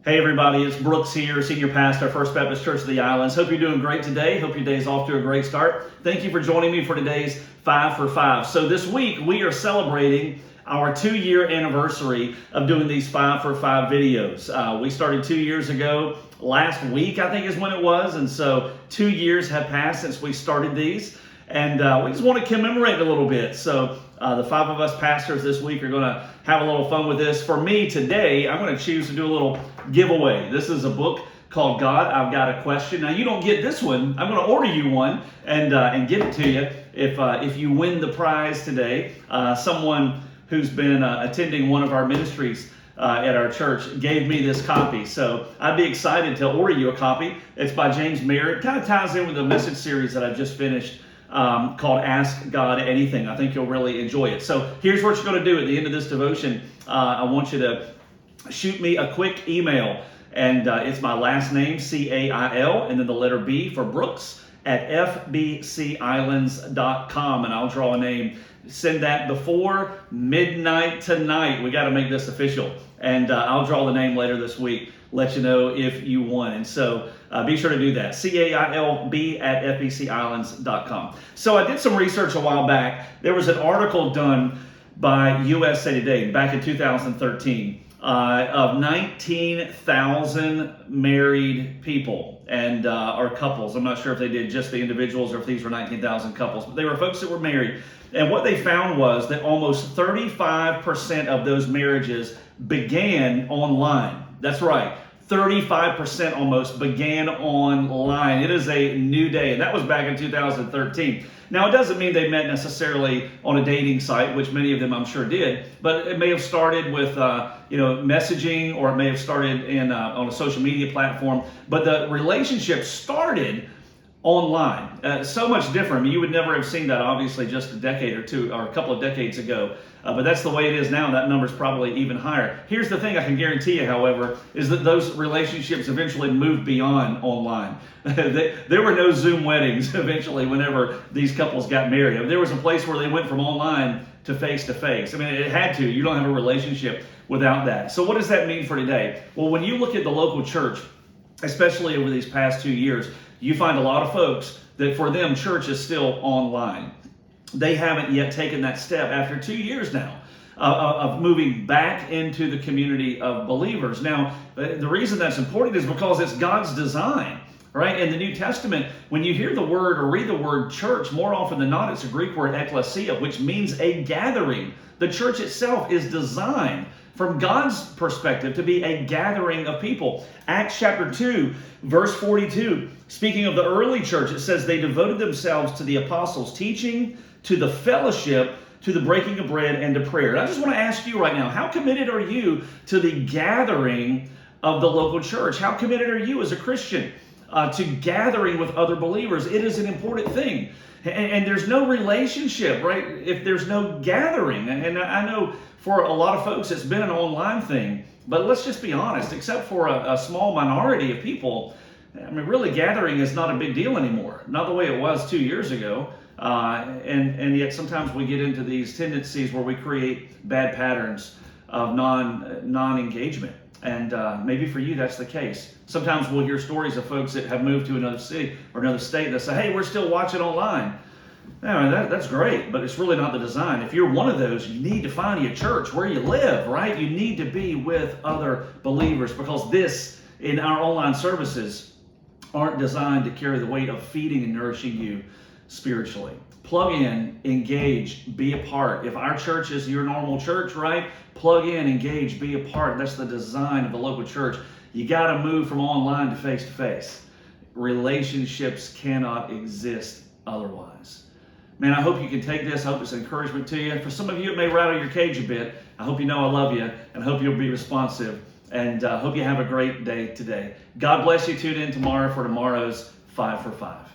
Hey everybody, it's Brooks here, Senior Pastor, First Baptist Church of the Islands. Hope you're doing great today. Hope your day's off to a great start. Thank you for joining me for today's 5 for 5. So this week we are celebrating our 2-year anniversary of doing these 5 for 5 videos. We started 2 years ago. Last week I think is when it was, and so 2 years have passed since we started these. And we just want to commemorate a little bit. So the 5 of us pastors this week are going to have a little fun with this. For me today, I'm going to choose to do a little giveaway. This is a book called God, I've Got a Question. Now you don't get this one. I'm going to order you one and give it to you if you win the prize today. Someone who's been attending one of our ministries at our church gave me this copy. So I'd be excited to order you a copy. It's by James Merritt. It kind of ties in with the message series that I've just finished called Ask God Anything. I think you'll really enjoy it. So here's what you're going to do at the end of this devotion. I want you to shoot me a quick email, and it's my last name, C-A-I-L, and then the letter B for Brooks at fbcislands.com, and I'll draw a name. Send that before midnight tonight. We got to make this official, and I'll draw the name later this week. Let you know if you won. And so be sure to do that. CAILB at fbcislands.com. So I did some research a while back. There was an article done by USA Today back in 2013 of 19,000 married people and or couples. I'm not sure if they did just the individuals or if these were 19,000 couples, but they were folks that were married. And what they found was that almost 35% of those marriages began online. That's right. 35% almost began online. It is a new day, and that was back in 2013. Now, it doesn't mean they met necessarily on a dating site, which many of them I'm sure did, but it may have started with messaging, or it may have started in on a social media platform. But the relationship started online. So much different. I mean, you would never have seen that, obviously, just a decade or two or a couple of decades ago. But that's the way it is now. That number's probably even higher. Here's the thing I can guarantee you, however, is that those relationships eventually moved beyond online. There were no Zoom weddings eventually whenever these couples got married. I mean, there was a place where they went from online to face. I mean, it had to. You don't have a relationship without that. So what does that mean for today? Well, when you look at the local church, especially over these past 2 years, you find a lot of folks that for them, church is still online. They haven't yet taken that step after 2 years now of moving back into the community of believers. Now, the reason that's important is because it's God's design, right? In the New Testament, when you hear the word or read the word church, more often than not, it's a Greek word ekklesia, which means a gathering. The church itself is designed from God's perspective to be a gathering of people. Acts chapter 2, verse 42, speaking of the early church, it says they devoted themselves to the apostles' teaching, to the fellowship, to the breaking of bread, and to prayer. And I just want to ask you right now, how committed are you to the gathering of the local church? How committed are you as a Christian to gathering with other believers? It is an important thing. And there's no relationship, right, if there's no gathering. And I know for a lot of folks it's been an online thing, but let's just be honest, except for a small minority of people, I mean, really gathering is not a big deal anymore. Not the way it was 2 years ago. And yet sometimes we get into these tendencies where we create bad patterns of non-engagement. And maybe for you that's the case. Sometimes we'll hear stories of folks that have moved to another city or another state that say, hey, we're still watching online. That's great, but it's really not the design. If you're one of those, you need to find you a church where you live, right? You need to be with other believers, because this, in our online services, aren't designed to carry the weight of feeding and nourishing you spiritually. Plug in, engage, be a part. If our church is your normal church, right? Plug in, engage, be a part. That's the design of the local church. You got to move from online to face. Relationships cannot exist otherwise. Man, I hope you can take this. I hope it's encouragement to you. For some of you, it may rattle your cage a bit. I hope you know I love you, and I hope you'll be responsive. And I hope you have a great day today. God bless you. Tune in tomorrow for tomorrow's 5 for 5.